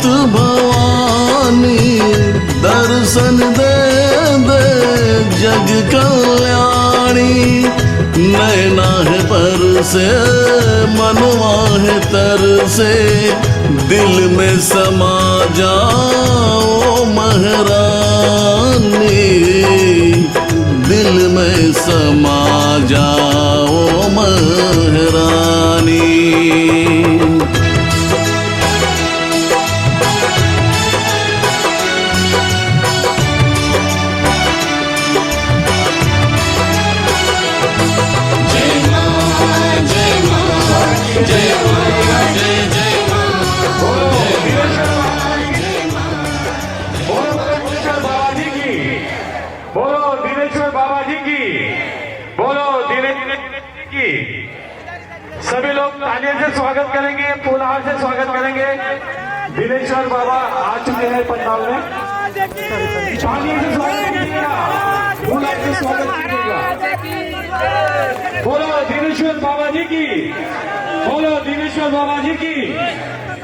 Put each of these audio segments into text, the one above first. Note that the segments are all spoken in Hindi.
मात भवानी दर्शन दे दे जग कल्याणी। नैना है पर से मनवा है तर से दिल में समा जाओ महारानी, दिल में समा जाओ महारानी। सभी लोग तालियों से स्वागत करेंगे, फूलहार से स्वागत करेंगे। दिनेश्वर बाबा आ चुके हैं पंडाल में, तालियों से स्वागत कीजिएगा, फूलहार से स्वागत कीजिएगा। बोलो दिनेश्वर बाबा जी की, बोलो दिनेश्वर बाबा जी की,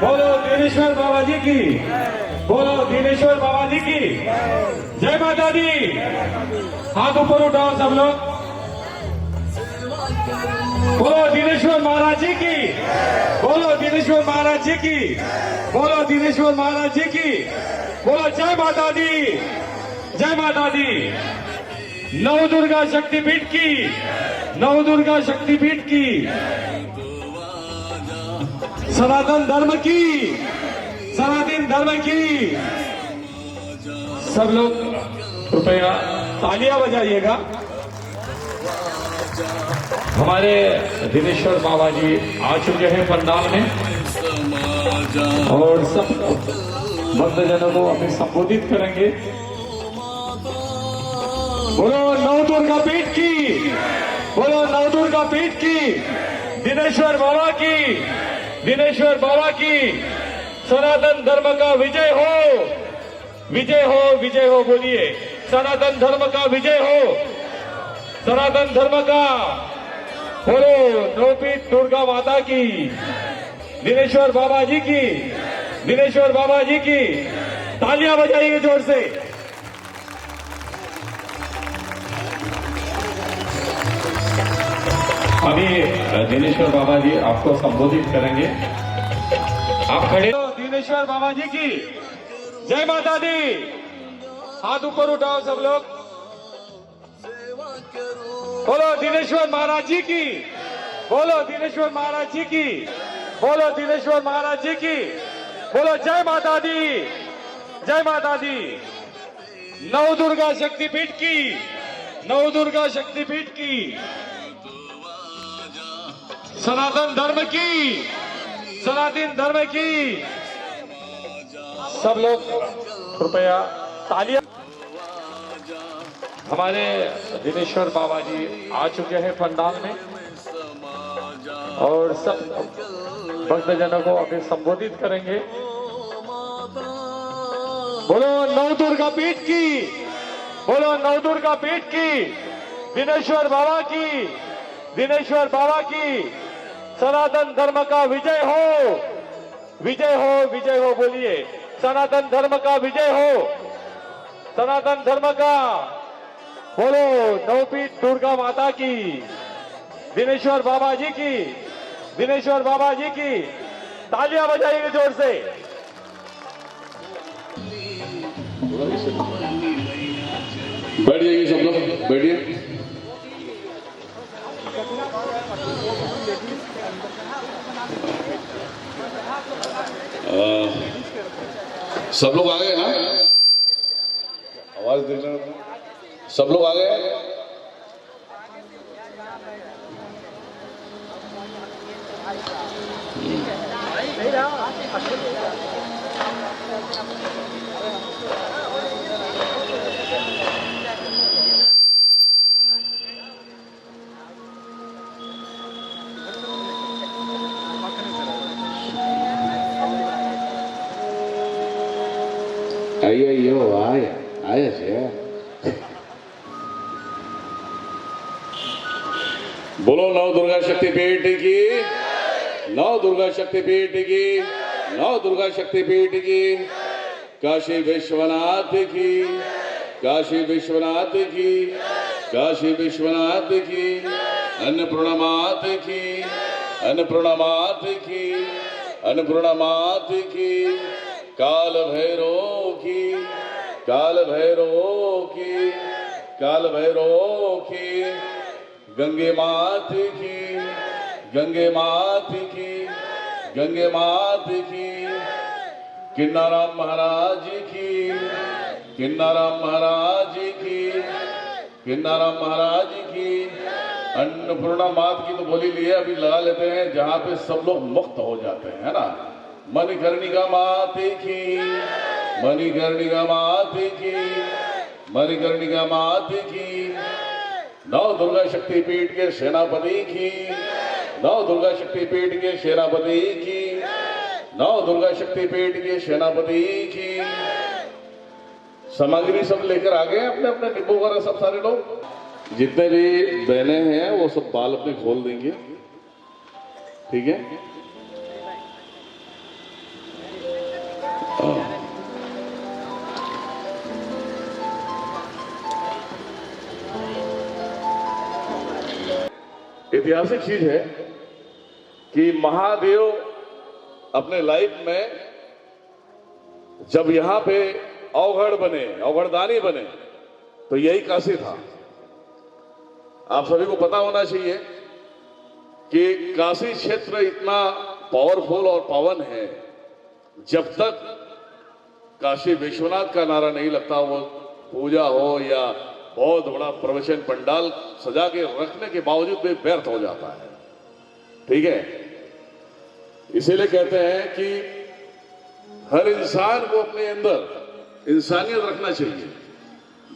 बोलो दिनेश्वर बाबा जी की, बोलो दिनेश्वर बाबा जी की। जय माता दी। हाथ ऊपर उठाओ सब लोग। बोलो दिनेश्वर महाराज जी की, बोलो दिनेश्वर महाराज जी की, बोलो दिनेश्वर महाराज जी की, बोलो जय माता दी, जय माता दी। नव दुर्गा शक्तिपीठ की, नव दुर्गा शक्तिपीठ की, सनातन धर्म की, सनातन धर्म की। सब लोग कृपया तालियां बजाइएगा। हमारे दिनेश्वर बाबा जी आ चुके हैं पंडाल में और सब भक्तजनों को अभी संबोधित करेंगे। बोलो नव दुर्गा पीठ की, बोलो नव दुर्गा पीठ की, दिनेश्वर बाबा की, दिनेश्वर बाबा की। सनातन धर्म का विजय हो, विजय हो, विजय हो। बोलिए सनातन धर्म का विजय हो, सनातन धर्म का। बोलो नवपीठ दुर्गा माता की, दिनेश्वर बाबा जी की, दिनेश्वर बाबा जी की। तालियां बजाइए जोर से। अभी दिनेश्वर बाबा जी आपको संबोधित करेंगे। आप खड़े हो। दिनेश्वर बाबा जी की जय माता दी। हाथ ऊपर उठाओ सब लोग। बोलो दिनेश्वर महाराज जी की, बोलो दिनेश्वर महाराज जी की, बोलो दिनेश्वर महाराज जी की। बोलो जय माता दी, जय माता दी। नव दुर्गा शक्तिपीठ की, नव दुर्गा शक्तिपीठ की, सनातन धर्म की, सनातन धर्म की। सब लोग कृपया तालियां। हमारे दिनेश्वर बाबा जी आ चुके हैं पंडाल में और सब भक्तजनों को अभी संबोधित करेंगे। बोलो नव दुर्गा पीठ की, बोलो नव दुर्गा पीठ की, दिनेश्वर बाबा की, दिनेश्वर बाबा की। सनातन धर्म का विजय हो, विजय हो, विजय हो। बोलिए सनातन धर्म का विजय हो, सनातन धर्म का। बोलो नवपीठ दुर्गा माता की, दिनेश्वर बाबा जी की, दिनेश्वर बाबा जी की। तालियां बजाइए जोर से। बैठ जाइए सब लोग, बैठिए। सब लोग आ गए ना? आवाज दे रहे हैं। सब लोग आ गए? अय्यो आया છે। बोलो नव दुर्गा शक्तिपीठ की, नव दुर्गा शक्तिपीठ की। नौ दुर्गा शक्तिपीठ की, काशी विश्वनाथ की, काशी विश्वनाथ की, काशी विश्वनाथ की, अन्नपूर्णा मात की, अन्नपूर्णा मात की, अन्नपूर्णा मात की, काल भैरव की, काल भैरव की, काल भैरव की, गंगे मात की, गंगे मात की, गंगे मात की, किन्नाराम महाराज की, किन्नाराम महाराज की, किन्नाराम महाराज की, अन्नपूर्णा मात की तो बोली लिए, अभी लगा लेते हैं जहां पे सब लोग मुक्त हो जाते हैं, है ना। मणिकर्णिका मात की, मणिकर्णिका मात की, मणिकर्णिका मात की, नौ दुर्गा शक्तिपीठ के सेनापति की, नौ दुर्गा शक्तिपीठ के सेनापति की, नौ दुर्गा शक्तिपीठ के सेनापति की। सामग्री सब लेकर आ गए अपने अपने डिब्बों वगैरह, सब सारे लोग। जितने भी बहनें हैं वो सब बाल अपने खोल देंगे, ठीक है। ऐतिहासिक चीज है कि महादेव अपने लाइफ में जब यहां पे अवघड़ बने, अवघड़दानी बने, तो यही काशी था। आप सभी को पता होना चाहिए कि काशी क्षेत्र इतना पावरफुल और पावन है, जब तक काशी विश्वनाथ का नारा नहीं लगता, वो पूजा हो या बहुत बड़ा प्रवचन पंडाल सजा के रखने के बावजूद भी व्यर्थ हो जाता है, ठीक है। इसीलिए कहते हैं कि हर इंसान को अपने अंदर इंसानियत रखना चाहिए।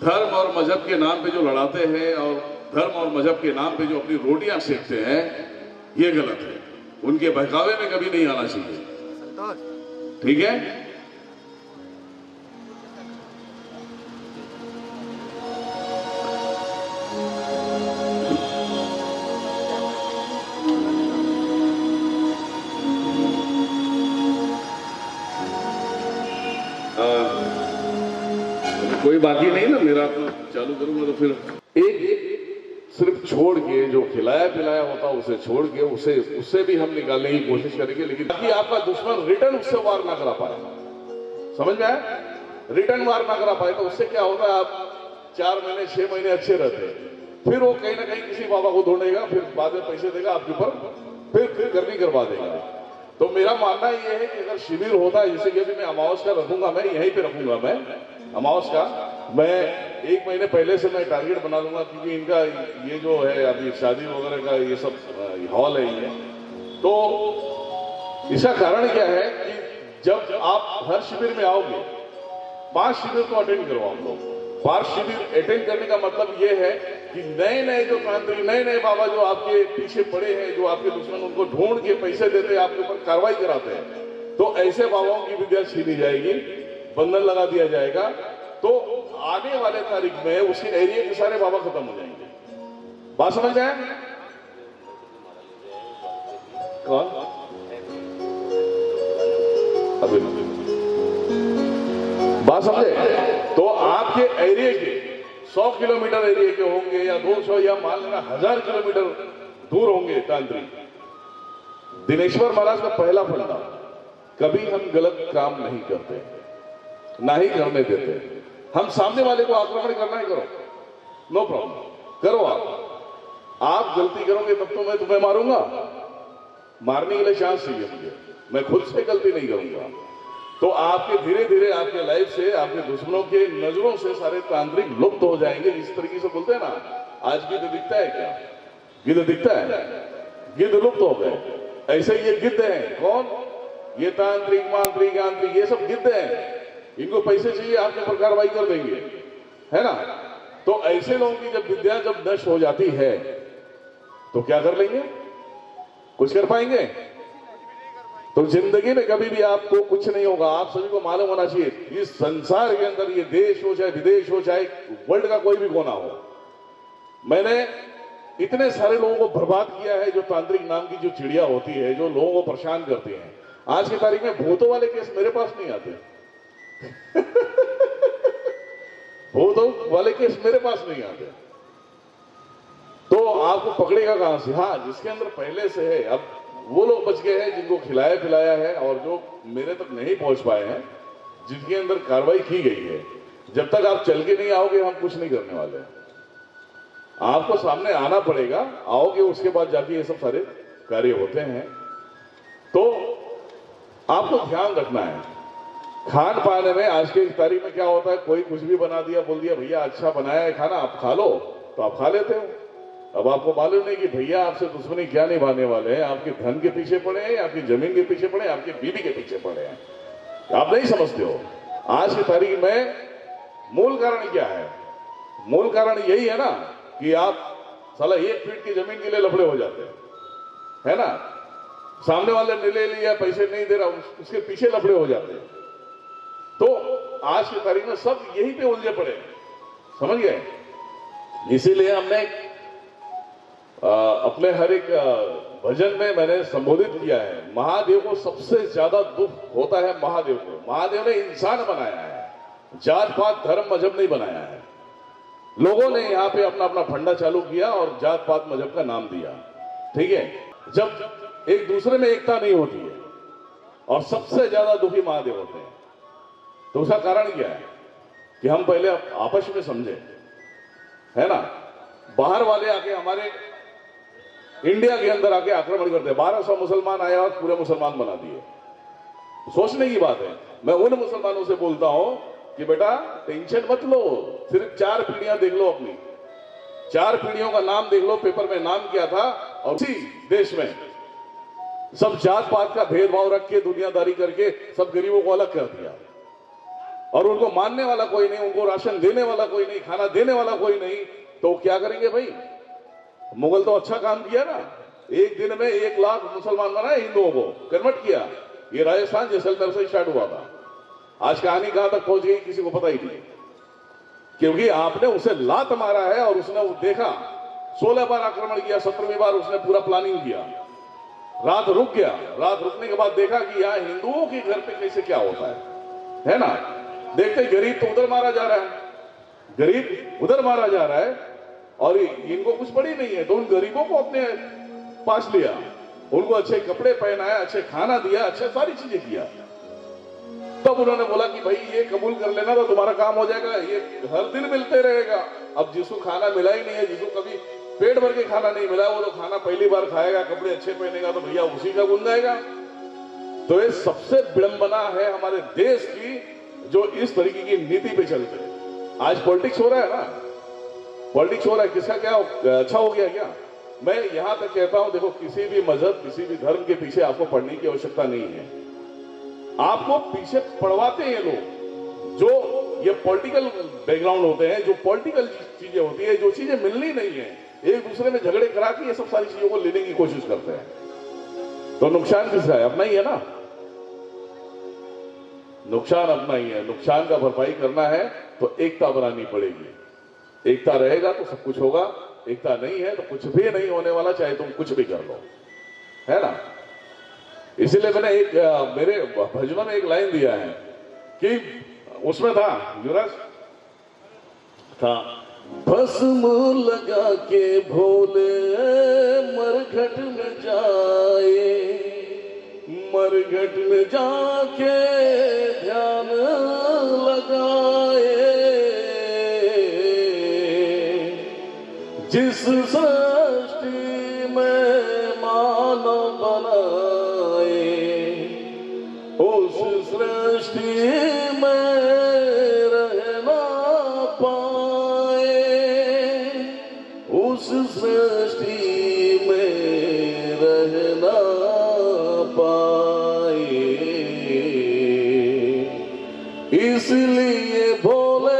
धर्म और मजहब के नाम पे जो लड़ाते हैं और धर्म और मजहब के नाम पे जो अपनी रोटियां सेकते हैं, ये गलत है। उनके बहकावे में कभी नहीं आना चाहिए, ठीक है। कोई बाकी नहीं ना, मेरा अपना चालू करूंगा तो फिर एक सिर्फ छोड़ के जो खिलाया पिलाया होता उसे छोड़ के उससे भी हम निकालने की कोशिश करेंगे, लेकिन ताकि आपका दुश्मन रिटर्न उससे वार ना करा पाए। समझ में आया? रिटर्न वार ना करा पाए तो उससे क्या होता है, आप 4 महीने 6 महीने अच्छे रहते हैं, फिर वो कहीं ना कहीं किसी बाबा को ढूंढेगा, फिर बाद में पैसे देगा आपके ऊपर, फिर करनी करवा देगा। तो मेरा मानना ये है कि अगर शिविर होता है, जैसे कि मैं अमावस का रखूंगा, मैं यहीं पे रखूंगा, मैं अमावस का मैं 1 महीने पहले से मैं टारगेट बना लूंगा, क्योंकि इनका ये जो है अभी शादी वगैरह का ये सब हॉल है ये। तो इसका कारण क्या है कि जब आप हर शिविर में आओगे, 5 शिविर को अटेंड करो आप लोग। 5 शिविर अटेंड करने का मतलब ये है कि नए नए जो तांत्रिक, नए नए बाबा जो आपके पीछे पड़े हैं, जो आपके दुश्मन, उनको ढूंढ के पैसे देते हैं, आपके ऊपर कार्रवाई कराते हैं, तो ऐसे बाबाओं की विद्या छीनी जाएगी, बंधन लगा दिया जाएगा। तो आने वाले तारीख में उसी एरिया के सारे बाबा खत्म हो जाएंगे। बात समझ में आया? कौन? अभी बात समझे? तो आपके एरिया के 100 किलोमीटर एरिया के होंगे या 200 या मान लेना 1000 किलोमीटर दूर होंगे तांत्रिक। दिनेश्वर महाराज का पहला फंडा, कभी हम गलत काम नहीं करते, ना ही करने देते। हम सामने वाले को आक्रमण करना ही करो, नो प्रॉब्लम, करो आप गलती करोगे तब तो मैं तुम्हें मारूंगा, मारने के लिए चांस चाहिए मुझे, मैं खुद से गलती नहीं करूंगा। तो आपके धीरे धीरे आपके लाइफ से, आपके दुश्मनों के नजरों से सारे तांत्रिक लुप्त हो जाएंगे। जिस तरीके से बोलते हैं ना, आज गिद्ध दिखता है क्या? गिद्ध दिखता है, गिद्ध लुप्त हो गए। ऐसे ये गिद्ध हैं, कौन? ये तांत्रिक, मांत्रिक, यांत्रिक, ये सब गिद्ध हैं। इनको पैसे चाहिए, आपके ऊपर कार्रवाई कर देंगे, है ना। तो ऐसे लोगों की जब विद्या जब नष्ट हो जाती है तो क्या कर लेंगे? कुछ कर पाएंगे? तो जिंदगी में कभी भी आपको कुछ नहीं होगा। आप सभी को मालूम होना चाहिए, इस संसार के अंदर, ये देश हो चाहे विदेश हो चाहे वर्ल्ड का कोई भी कोना हो, मैंने इतने सारे लोगों को बर्बाद किया है। जो तांत्रिक नाम की जो चिड़िया होती है, जो लोगों को परेशान करती है, आज की तारीख में भूतों वाले केस मेरे पास नहीं आते। भूतों वाले केस मेरे पास नहीं आते, तो आपको पकड़ेगा कहां से? हाँ, जिसके अंदर पहले से है, अब वो लोग बच गए हैं जिनको खिलाया पिलाया है और जो मेरे तक नहीं पहुंच पाए हैं, जिनके अंदर कार्रवाई की गई है। जब तक आप चल के नहीं आओगे हम कुछ नहीं करने वाले हैं। आपको सामने आना पड़ेगा, आओगे उसके बाद जाके ये सब सारे कार्य होते हैं। तो आपको ध्यान रखना है खान पान में। आज की तारीख में क्या होता है, कोई कुछ भी बना दिया, बोल दिया भैया अच्छा बनाया है खाना, आप खा लो, तो आप खा लेते हो। अब आपको मालूम नहीं कि भैया आपसे दुश्मनी क्या निभाने वाले हैं, आपके धन के पीछे पड़े हैं, आपकी जमीन के पीछे पड़े हैं, आपकी बीवी के पीछे पड़े हैं, आप नहीं समझते हो। आज की तारीख में मूल कारण क्या है? मूल कारण यही है ना कि आप साला 1 फीट की जमीन के लिए लफड़े हो जाते हैं, है ना। सामने वाले ने ले लिया, पैसे नहीं दे रहा, उसके पीछे लफड़े हो जाते हैं। तो आज की तारीख में सब यही पे उलझे पड़े हैं, समझ गए। इसीलिए हमने अपने हर एक भजन में मैंने संबोधित किया है, महादेव को सबसे ज्यादा दुख होता है महादेव को। महादेव ने इंसान बनाया है, जात पात धर्म मजहब नहीं बनाया है। लोगों ने यहाँ पे अपना अपना फंडा चालू किया और जात पात मजहब का नाम दिया, ठीक है। जब एक दूसरे में एकता नहीं होती है और सबसे ज्यादा दुखी महादेव होते हैं, तो उसका कारण क्या है कि हम पहले आपस में समझे, है ना। बाहर वाले आके हमारे इंडिया के अंदर आके आक्रमण करते हैं। 1200 मुसलमान आया और पूरे मुसलमान बना दिए। सोचने की बात है। मैं उन मुसलमानों से बोलता हूं कि बेटा टेंशन मत लो, सिर्फ 4 पीढ़ियां देख लो, अपनी 4 पीढ़ियों का नाम देख लो, पेपर में नाम किया था, और उसी देश में सब जात पात का भेदभाव रख के, दुनियादारी करके सब गरीबों को अलग कर दिया, और उनको मानने वाला कोई नहीं, उनको राशन देने वाला कोई नहीं, खाना देने वाला कोई नहीं। तो क्या करेंगे भाई? मुगल तो अच्छा काम किया ना, एक दिन में 1 लाख मुसलमान बनाए, हिंदुओं को कन्वर्ट किया। ये राजस्थान जैसलमेर से स्टार्ट हुआ था। आज कहानी कहां तक पहुंच गई किसी को पता ही नहीं, क्योंकि आपने उसे लात मारा है और उसने देखा 16 बार आक्रमण किया, 17वीं बार उसने पूरा प्लानिंग किया, रात रुक गया। रात रुकने के बाद देखा कि यहाँ हिंदुओं के घर पे कैसे क्या होता है ना। देखते गरीब तो उधर मारा जा रहा है, गरीब उधर मारा जा रहा है, और इनको कुछ पड़ी नहीं है, तो उन गरीबों को अपने पास लिया, उनको अच्छे कपड़े पहनाया, अच्छे खाना दिया, अच्छे सारी चीजें किया। तब उन्होंने बोला कि भाई ये कबूल कर लेना तो तुम्हारा काम हो जाएगा, ये हर दिन मिलते रहेगा। अब जिसको खाना मिला ही नहीं है, जिसको कभी पेट भर के खाना नहीं मिला, वो तो खाना पहली बार खाएगा, कपड़े अच्छे पहनेगा, तो भैया उसी का गुण गाएगा। तो ये सबसे विडंबना है हमारे देश की, जो इस तरीके की नीति पे चलते हैं। आज पॉलिटिक्स हो रहा है ना, पॉलिटिक्स हो रहा है, किसका क्या अच्छा हो गया क्या? मैं यहां तक कहता हूं, देखो किसी भी मजहब, किसी भी धर्म के पीछे आपको पढ़ने की आवश्यकता नहीं है। आपको पीछे पढ़वाते हैं लोग जो ये पॉलिटिकल बैकग्राउंड होते हैं, जो पॉलिटिकल चीजें होती है, जो चीजें मिलनी नहीं है, एक दूसरे में झगड़े करा के ये सब सारी चीजों को लेने की कोशिश करते हैं। तो नुकसान किसका है? अपना ही है ना, नुकसान अपना ही है। नुकसान का भरपाई करना है तो एकता बनानी पड़ेगी। एकता रहेगा तो सब कुछ होगा, एकता नहीं है तो कुछ भी नहीं होने वाला, चाहे तुम कुछ भी कर लो, है ना। इसीलिए मैंने एक मेरे भजनों में एक लाइन दिया है कि उसमें था, युवराज था, भस्म लगा के भोले मरघट में जाए, मरघट में जाके ध्यान लगाए, जिस सृष्टि में मानव बनाए, उस सृष्टि में रहना पाए, उस सृष्टि में रहना पाए। इसलिए भोले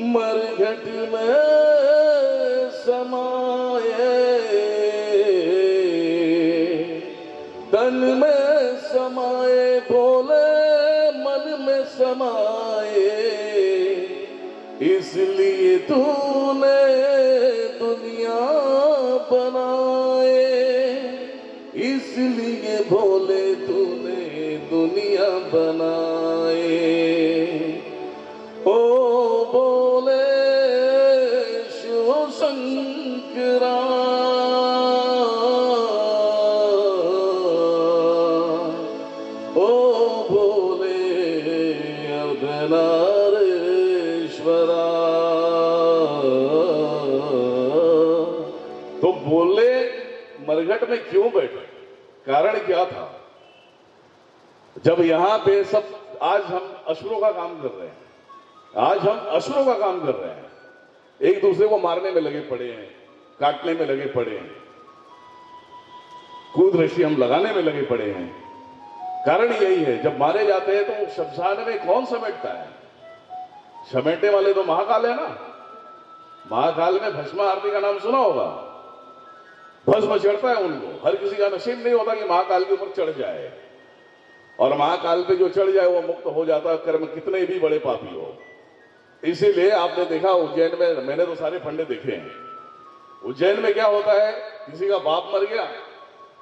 मरघट में समाए, तन में समाए, भोले मन में समाए। इसलिए तूने दुनिया बनाए, इसलिए भोले तूने दुनिया बनाए, ओ बोले शिव शंकरा, ओ भोले अर्धनारीश्वरा। तो बोले मरघट में क्यों बैठे, कारण क्या था? जब यहां पे सब, आज हम असुरों का काम कर रहे हैं, आज हम असुरों का काम कर रहे हैं, एक दूसरे को मारने में लगे पड़े हैं, काटने में लगे पड़े हैं, कूद रस्सी हम लगाने में लगे पड़े हैं। कारण यही है, जब मारे जाते हैं तो शमशान में कौन समेटता है? समेटने वाले तो महाकाल है ना। महाकाल में भस्म आरती का नाम सुना होगा। भस्म चढ़ता है उनको, हर किसी का नसीब नहीं होता कि महाकाल के ऊपर चढ़ जाए, और महाकाल पे जो चढ़ जाए वो मुक्त हो जाता है, कर्म कितने भी बड़े पापी हो। इसीलिए आपने देखा उज्जैन में, मैंने तो सारे फंडे देखे हैं, उज्जैन में क्या होता है, किसी का बाप मर गया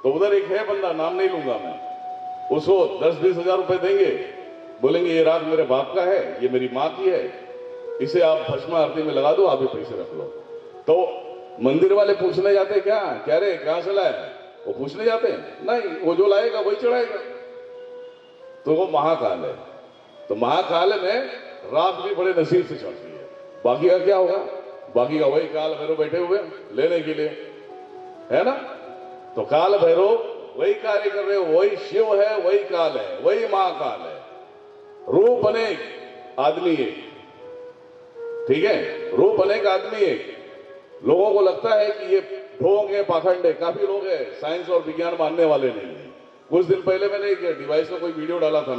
तो उधर एक है बंदा, नाम नहीं लूंगा मैं, उसको 10-20 हजार रुपए देंगे, बोलेंगे ये रात मेरे बाप का है, ये मेरी माँ की है, इसे आप भस्म आरती में लगा दो, आप ही पैसे रख लो। तो मंदिर वाले पूछने जाते क्या क्या रे कहां से लाए, वो पूछने जाते नहीं, वो जो लाएगा वही चढ़ाएगा। तो वो महाकाल है। तो महाकाल में रात भी बड़े नसीब से चढ़ती है। बाकी का क्या होगा? बाकी का वही काल भैरव बैठे हुए लेने के लिए, है ना। तो काल भैरव वही कार्य कर रहे हो, वही शिव है, वही काल है, वही महाकाल है। रूप अनेक, आदमी एक, ठीक है, रूप अनेक, आदमी एक। लोगों को लगता है कि ये ढोंग है, पाखंड है, काफी लोग हैं साइंस और विज्ञान मानने वाले नहीं है। कुछ दिन पहले मैंने एक डिवाइस में कोई वीडियो डाला था,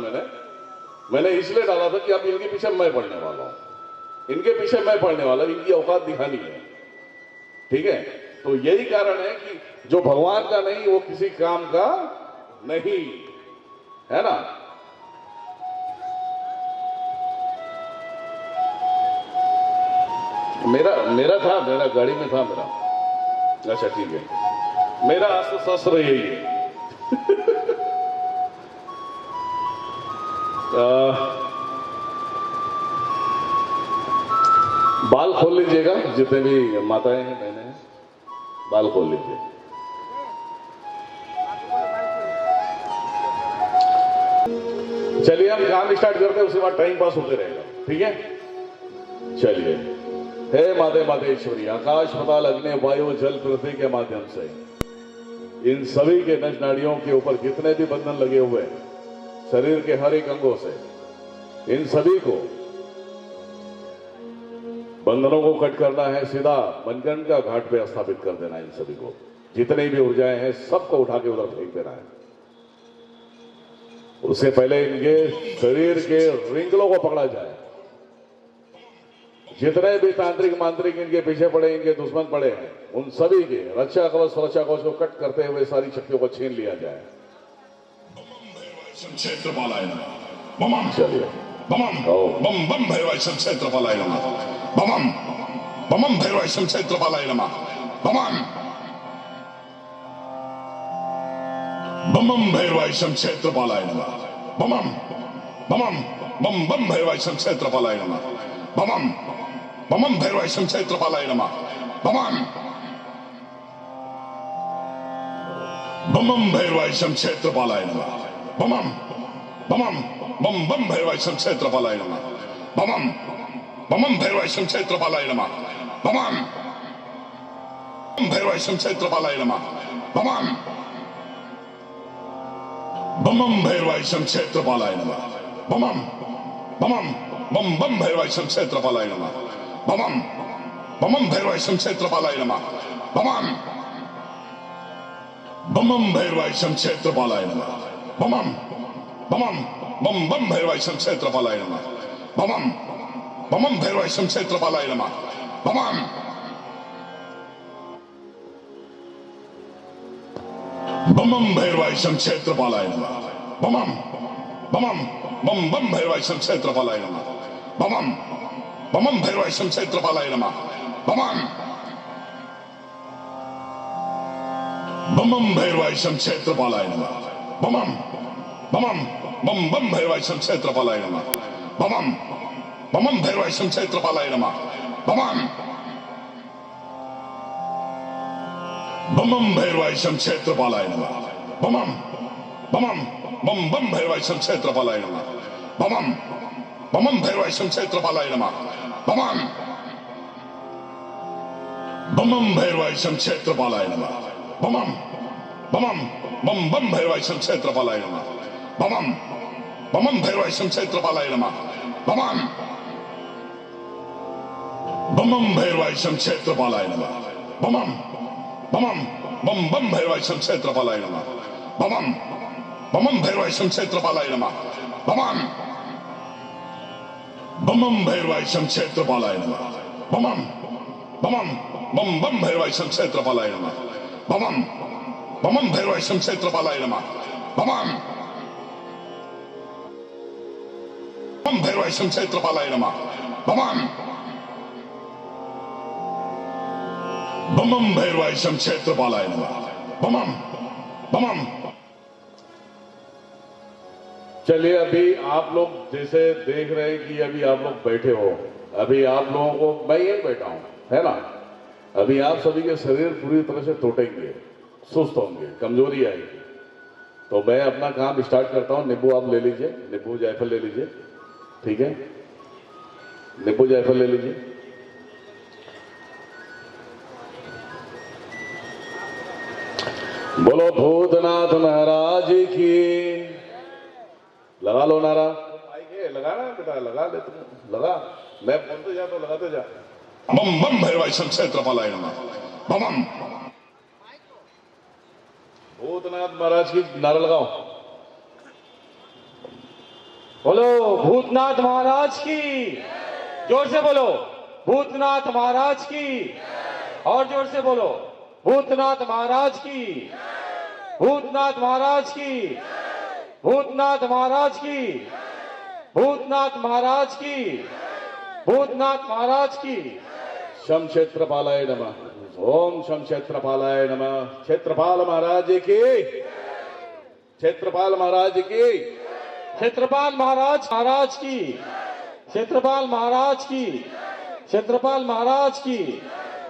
मैंने इसलिए डाला था कि अब इनके पीछे मैं पढ़ने वाला हूं, इनके पीछे मैं पढ़ने वाला, इनकी औकात दिखानी है, ठीक है। तो यही कारण है कि जो भगवान का नहीं वो किसी काम का नहीं, है ना। मेरा गाड़ी में था मेरा, अच्छा ठीक है, मेरा अस्त्र शस्त्र यही है। बाल खोल लीजिएगा, जितने भी माताएं हैं, बहनें हैं, बाल खोल लीजिए। चलिए हम काम स्टार्ट करते हैं, उसके बाद टाइम पास होते रहेगा, ठीक है। चलिए, हे माते मातेश्वरी, आकाश पाताल अग्नि वायु जल पृथ्वी के माध्यम से इन सभी के नस नाड़ियों के ऊपर जितने भी बंधन लगे हुए हैं शरीर के हर एक अंगों से, इन सभी को बंधनों को कट करना है, सीधा मनगंड का घाट पे स्थापित कर देना है। इन सभी को जितनी भी ऊर्जाएं हैं सबको उठा के उधर फेंक देना है। उससे पहले इनके शरीर के रिंगलों को पकड़ा जाए। जितने भी तांत्रिक मांत्रिक इनके पीछे पड़े, इनके दुश्मन पड़े हैं, उन सभी के रक्षा कवच सुरक्षा कवच को कट करते हुए सारी शक्तियों को छीन लिया जाए। चलिए, बम बम भैरवाय क्षेत्रपालाय नमः। बम बम भैरवाय क्षेत्रपालाय नमः। बम बम भैरवाय क्षेत्रपालाय नमः। बम बम भैरवाय क्षेत्रपालाय नमः। बम भैरवाय क्षेत्रपालाय नमः। बम भैरवाय क्षेत्रपालाय नमः। बम भैरवाय क्षेत्रपालाय नमः। बम भैरवाय क्षेत्रपालाय नमः। बम भैरवाय क्षेत्रपालाय नमः। बम भैरवाय क्षेत्रपालाय नमः। बम भैरवाय क्षेत्रपालाय नमः। बम भैरवाय क्षेत्रपालाय नमः। बम भैरवाय क्षेत्रपालाय नमः। बम भैरवाय क्षेत्रपालाय नमः। बम भैरवाय क्षेत्रपालाय नमः। बम भैरवाय क्षेत्रपालाय नमः। बम भैरवाय क्षेत्रपालाय नमः। बम भैरवाय क्षेत्रपालाय नमः। बम भैरवाय क्षेत्रपालाय नमः। बमम बमम बम बम भैरवाय शम क्षेत्रपालाय नमः बमम बमम भैरवाय शम क्षेत्रपालाय नमः बमम बमम भैरवाय शम क्षेत्रपालाय नमः बमम बमम बम बम भैरवाय शम क्षेत्रपालाय नमः बमम बमम भैरवाय शम क्षेत्रपालाय नमः बमम बमम भैरवाय शम क्षेत्रपालाय नमः बमम बमम बम बम भैरवाय शम क्षेत्रपालाय नमः बमम बमम भैरवाय शम क्षेत्रपालाय नमः बमम बमम भैरवाय शम क्षेत्रपालाय नमः बमम बमम बम बम भैरवाय शम क्षेत्रपालाय नमः बमम बमम भैरवाय शम क्षेत्रपालाय नमः बमम बमम भैरवाय शम क्षेत्रपालाय नमः बमम बमम बम बम भैरवाय शम क्षेत्रपालाय नमः बमम बमम भैरवाय शम क्षेत्रपालाय नमः बमम बम भैरवाय शम क्षेत्रपालाय नमः बमम बमम भैरवाय शम क्षेत्रपालाय नमः बमम बमम। चलिए, अभी आप लोग जैसे देख रहे हैं कि अभी आप लोग बैठे हो, अभी आप लोगों को मैं यही बैठा हूं, है ना। अभी आप सभी के शरीर पूरी तरह से टूटेंगे, सुस्त होंगे, कमजोरी आएगी। तो मैं अपना काम स्टार्ट करता हूं। नींबू आप ले लीजिए, नींबू जायफल ले लीजिए, ठीक है। नींबू जायफल ले लीजिए। बोलो भूतनाथ महाराज की। लगा लो नारा। लगाना बेटा, लगा ले, तुम लगा। मैं बोलते जा तो लगाते जा। बम बम भैरवाय शम क्षेत्रपालाय नमः बमम। भूतनाथ महाराज की नारा लगाओ। बोलो भूतनाथ महाराज की। जोर से बोलो भूतनाथ महाराज की। और जोर से बोलो भूतनाथ महाराज की। भूतनाथ महाराज की। भूतनाथ महाराज की। भूतनाथ महाराज की। भूतनाथ महाराज की। शम क्षेत्रपालाय नमः। ओम शम क्षेत्रपालाय नमः। क्षेत्रपाल महाराज की। क्षेत्रपाल महाराज की। क्षेत्रपाल महाराज महाराज की। क्षेत्रपाल महाराज की। क्षेत्रपाल महाराज की।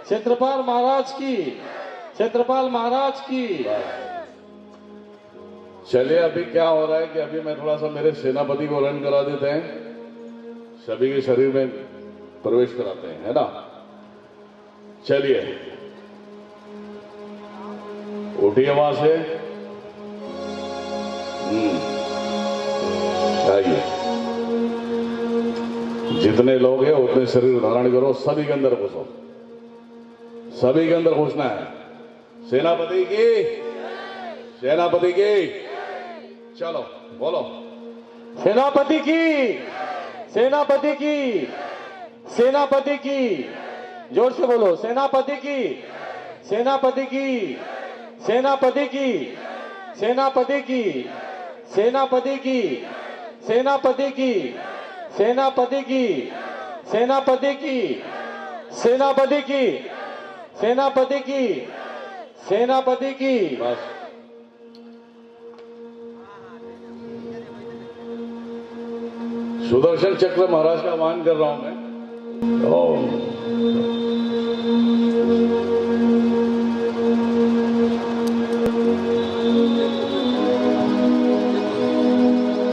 क्षेत्रपाल महाराज की। क्षेत्रपाल महाराज की। चलिए, अभी क्या हो रहा है कि अभी मैं थोड़ा सा मेरे सेनापति को रन करा देते हैं, सभी के शरीर में प्रवेश कराते हैं, है ना। चलिए, उठिए वहां से। आइए, जितने लोग हैं उतने शरीर धारण करो, सभी के अंदर घुसो, सभी के अंदर घुसना है। सेनापति की। सेनापति की। चलो बोलो सेनापति की। सेनापति की। सेनापति की। जोर से बोलो सेनापति की। सेनापति की। सेनापति की। सेनापति की। सेनापति की। सेनापति की। सेनापति की। सेनापति की। सेनापति की। सेनापति की। सेनापति की। बस। सुदर्शन चक्र महाराज का आह्वान कर रहा हूं मैं। ओम।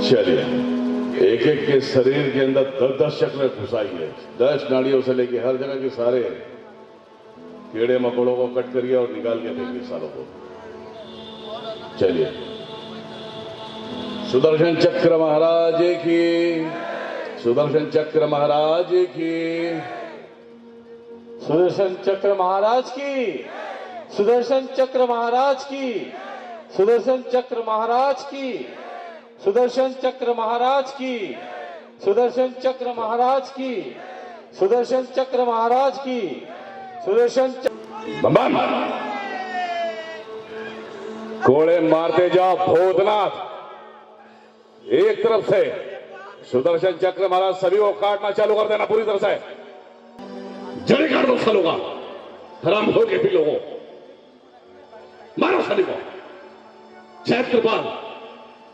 चलिए, एक एक के शरीर के अंदर 10-10 चक्र घुसाइए। 10 नाड़ियों से लेके हर जगह के सारे कीड़े मकोड़ों को कट करिए और निकाल के फेंकिए सारों को। चलिए, सुदर्शन चक्र महाराज की। सुदर्शन चक्र महाराज की। सुदर्शन चक्र महाराज की। सुदर्शन चक्र महाराज की। सुदर्शन चक्र महाराज की। सुदर्शन चक्र महाराज की। सुदर्शन चक्र महाराज की। सुदर्शन चक्र महाराज की। सुदर्शन बम। कोड़े मारते जाओ भूतनाथ। एक तरफ से सुदर्शन चक्र महाराज सभी को काटना चालू कर देना पूरी तरह से। जड़ी काट दो सालों का, हराम हो के भी लोगों। मारो सभी को। क्षेत्रपाल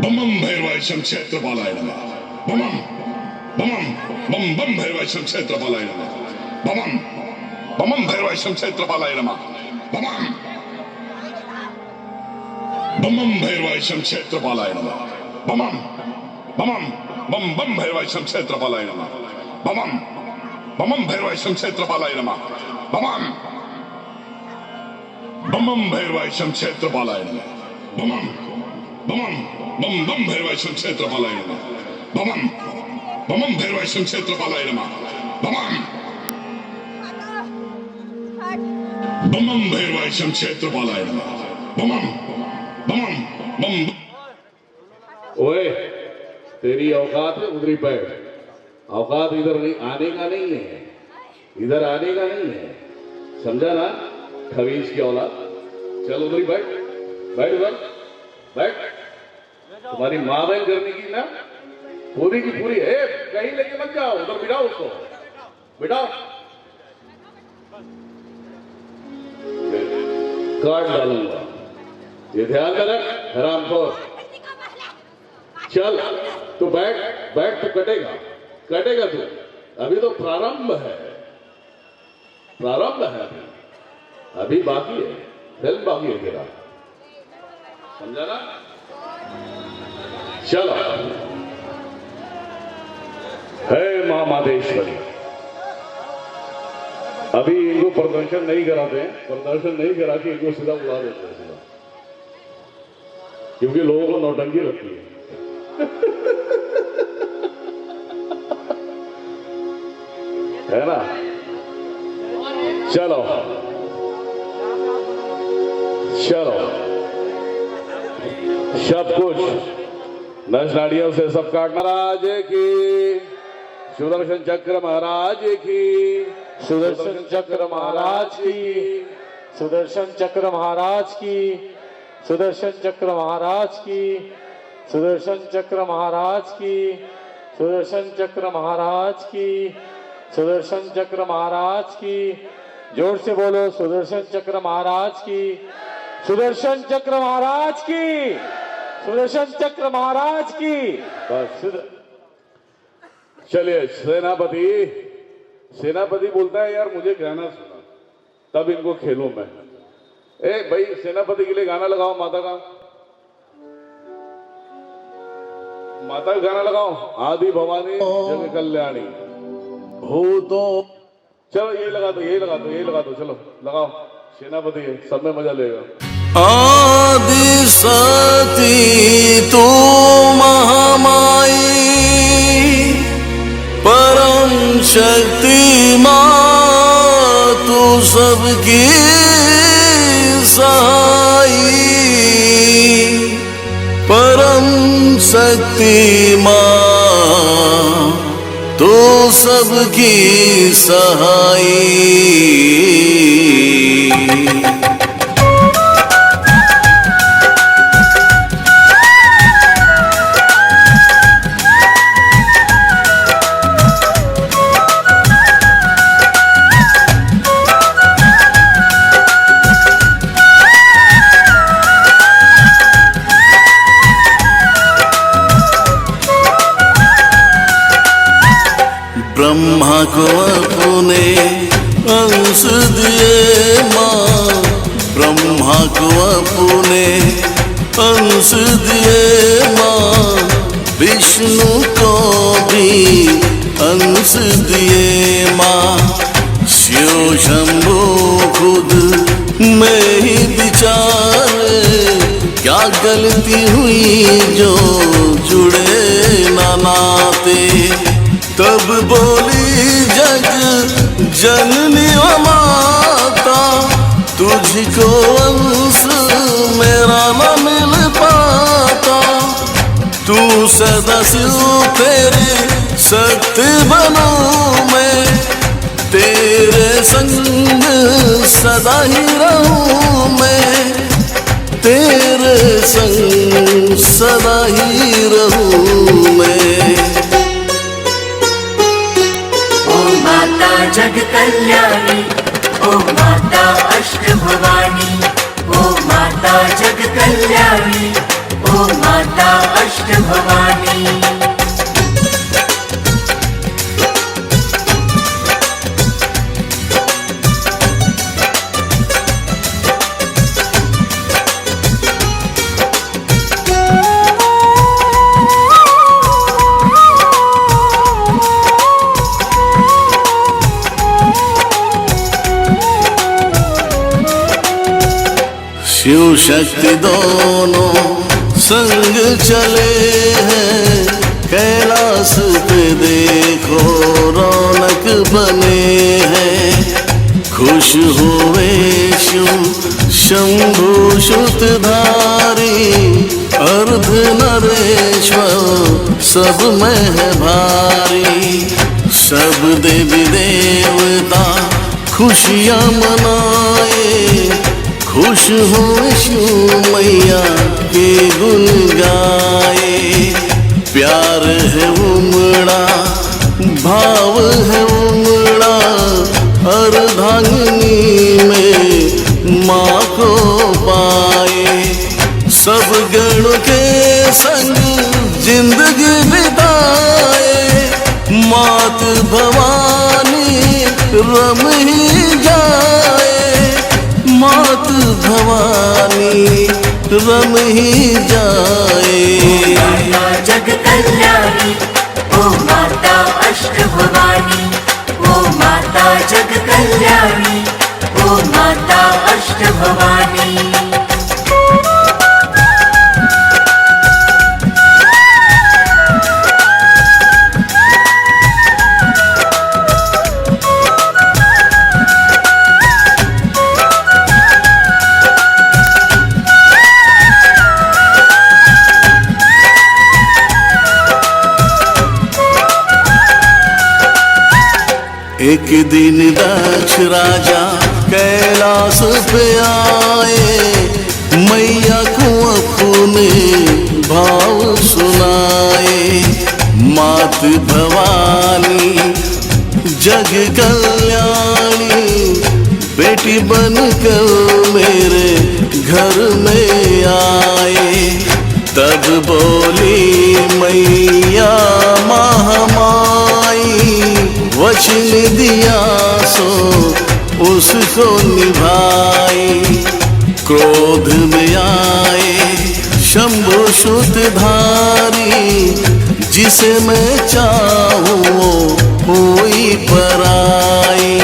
बमम भैरवाय शम क्षेत्रपालाय नमः बमम बमम बम बम भैरवाय शम क्षेत्रपालाय नमः बमम बमम भैरवाय शम क्षेत्रपालाय नमः बमम बमम भैरवाय शम क्षेत्रपालाय नमः बमम बमम बम बम भैरवाय शम क्षेत्रपालाय नमः बमम बमम भैरवाय शम क्षेत्रपालाय नमः बमम बमम भैरवाय शम क्षेत्रपालाय नमः बमम बमम बम बम भैरवाय शम क्षेत्रपालाय नमः बमम बमम भैरवाय शम क्षेत्रपालाय नमः बमम बमम भैरवाय शम क्षेत्रपालाय नमः बमम बमम बम ओए, तेरी औकात है उधर ही बैठ। औकात इधर नहीं आने का नहीं है, इधर आने का नहीं है, समझा ना? खबीज की औलाद, चल उधर ही बैठ, बैठ उधर, बैठ। तुम्हारी माँ बहन करने की ना पूरी की पूरी है, कहीं लेके मत जाओ, उधर बिठाओ उसको, बिठाओ। काट डालूंगा, ये ध्यान में रख हरामखोर। चल तू बैठ, बैठ तो कटेगा, कटेगा तू। अभी तो प्रारंभ है, प्रारंभ है अभी, अभी बाकी है, फिल्म बाकी है तेरा, समझा ना? चलो, हे मां मातेश्वरी, अभी इनको प्रदर्शन नहीं कराते हैं, प्रदर्शन नहीं करा के इनको सीधा उड़ा देते हैं सीधा, क्योंकि लोगों को नौटंकी लगती है। है ना? चलो चलो, सब कुछ नस नाड़ियों से सब काट। महाराज की, सुदर्शन चक्र महाराज की, सुदर्शन चक्र महाराज की, सुदर्शन चक्र महाराज की, सुदर्शन चक्र महाराज की, सुदर्शन चक्र महाराज की, सुदर्शन चक्र महाराज की, सुदर्शन चक्र महाराज की। जोर से बोलो, सुदर्शन चक्र महाराज की, सुदर्शन चक्र महाराज की, सुदर्शन चक्र महाराज की। बस चलिए, सेनापति, सेनापति बोलता है यार मुझे गाना सुना, तब इनको खेलूं मैं। ए भाई, सेनापति के लिए गाना लगाओ, माता का, माता का गाना लगाओ, आदि भवानी जग कल्याणी भूतों। चलो ये लगा दो, ये लगा दो, ये लगा दो, चलो लगाओ, सेनापति है, सब में मजा लेगा। आदि सती तू महामाई, परम शक्ति माँ तू सबकी सहाई, परम शक्ति माँ तू सबकी सहाई। ब्रह्मा को अपने अंश दिए माँ, ब्रह्मा को अपने अंश दिए माँ, विष्णु को भी अंश दिए माँ, शिव शंभु खुद में ही विचारे, क्या गलती हुई जो जुड़े ना नाते। तब बोली जग जननी ओ माता, तुझको अंश मेरा न मिल पाता, तू सदा शिव तेरी शक्ति बनूं मैं, तेरे संग सदा ही रहूं मैं, तेरे संग सदा ही रहूं मैं। माता जग कल्याणी, ओ माता अष्ट भवानी, ओ माता जग कल्याणी, ओ माता अष्ट शक्ति दोनों संग चले हैं, कैलाश पे देखो रौनक बने हैं। खुश हुए शंभु श्रुतधारी, अर्धनरेश्वर सब में है भारी। सब देवी देवता खुशियाँ मनाए, खुश हो शिव मैया के गुण गाए। प्यार है उमड़ा, भाव है उमड़ा, अर्धांगिनी में माँ को पाए। सब गण के संग जिंदगी बिताए, मात भवानी रम ही जाए, मात भवानी रम ही जाए। माता जग कल्याणी, ओ माता अष्टभवानी, ओ माता जग कल्याणी, ओ माता अष्टभवानी। एक दिन दक्ष राजा कैलाश पे आए, मैया को अपने भाव सुनाए। मात भवानी जग कल्याणी, बेटी बनकर मेरे घर में आए। तब बोली मैया महामाई, वचन दिया सो उसको निभाई। क्रोध में आए शंभु श्रुतधारी, जिसे मैं चाहूं कोई पराई।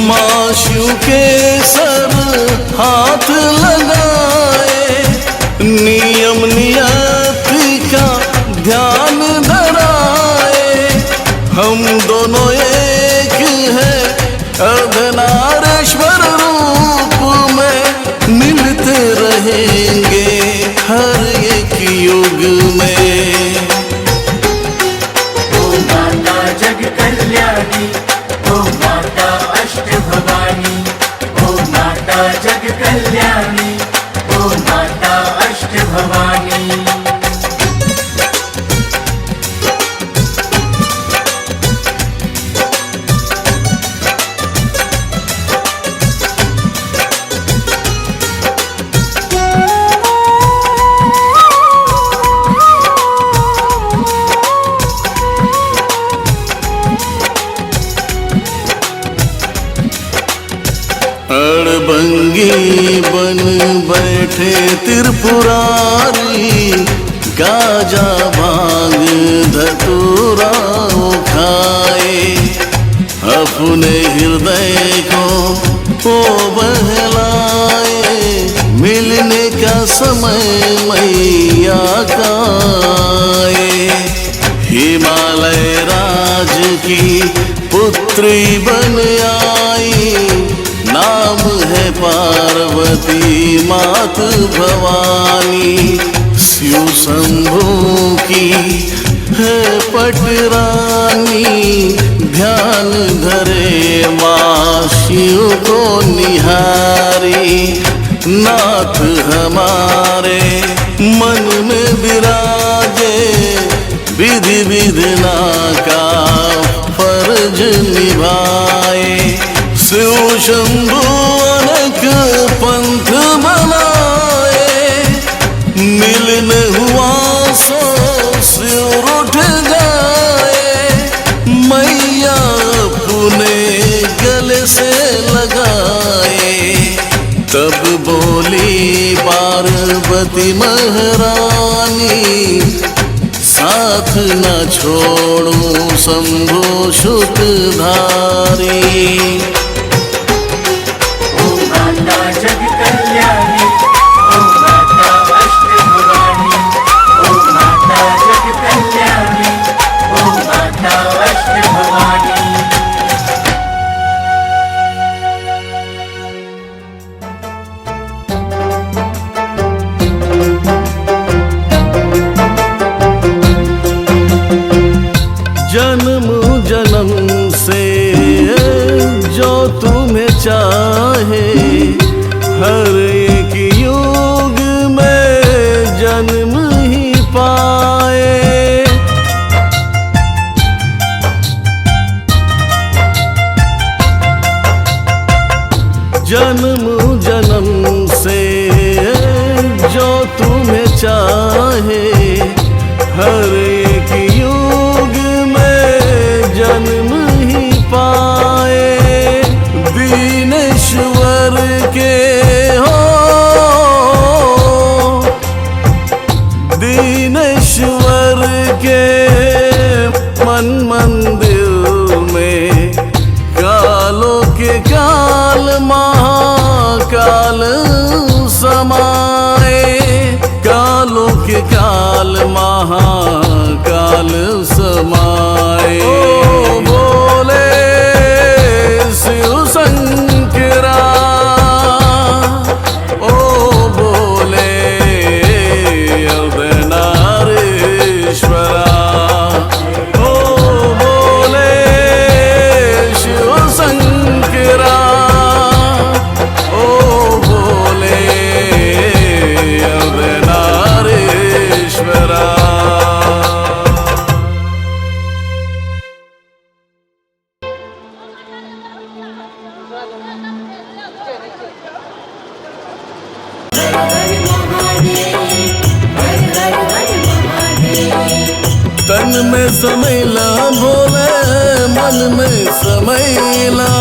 माँ शिव के सर हाथ लगाए, नियम नियति का ध्यान धराए। हम दोनों एक है अर्धनारेश्वर रूप में, मिलते रहेंगे हर एक युग में। ओ माता जग कल्याणी, ओ माता अष्टभवानी, ओ माता जग कल्याणी, ओ माता अष्टभवानी। अड़बंगी बन बैठे त्रिपुरारी, गाजा भांग धतूरा खाए। अपने हृदय को बहलाए, मिलने का समय मैया का आए। हिमालय राज की पुत्री बन आई, नाम है पार्वती मात भवानी। शिव शंभू की है पटरानी, ध्यान धरे माँ शिव को निहारी। नाथ हमारे मन में विराजे, विधि विधना का फर्ज निभाए। शिव शंभू अनेक पंथ बनाए, मिलन हुआ सो सिर उठ जाए। मैया अपने गले से लगाए, तब बोली पार्वती महारानी, साथ न छोड़ू शंभु श्रुतधारी। ओ माता जग कल्याणी, हर एक युग में जन्म ही पाए। जन्म जन्म से जो तुम्हें चाहे, हर एक युग में जन्म ही पाए। दीनेश्वर के हो, दीनेश्वर के मन मंदिर में कालों के काल महाकाल समाए। कालों के काल महाकाल समाए। ओ बोले शिव शंकरा, ओ बोले अर्धनारीश्वरा, ओ बोले शिव शंकरा, ओ बोले अर्धनारीश्वरा। तन में समैला भोले, मन में समैला,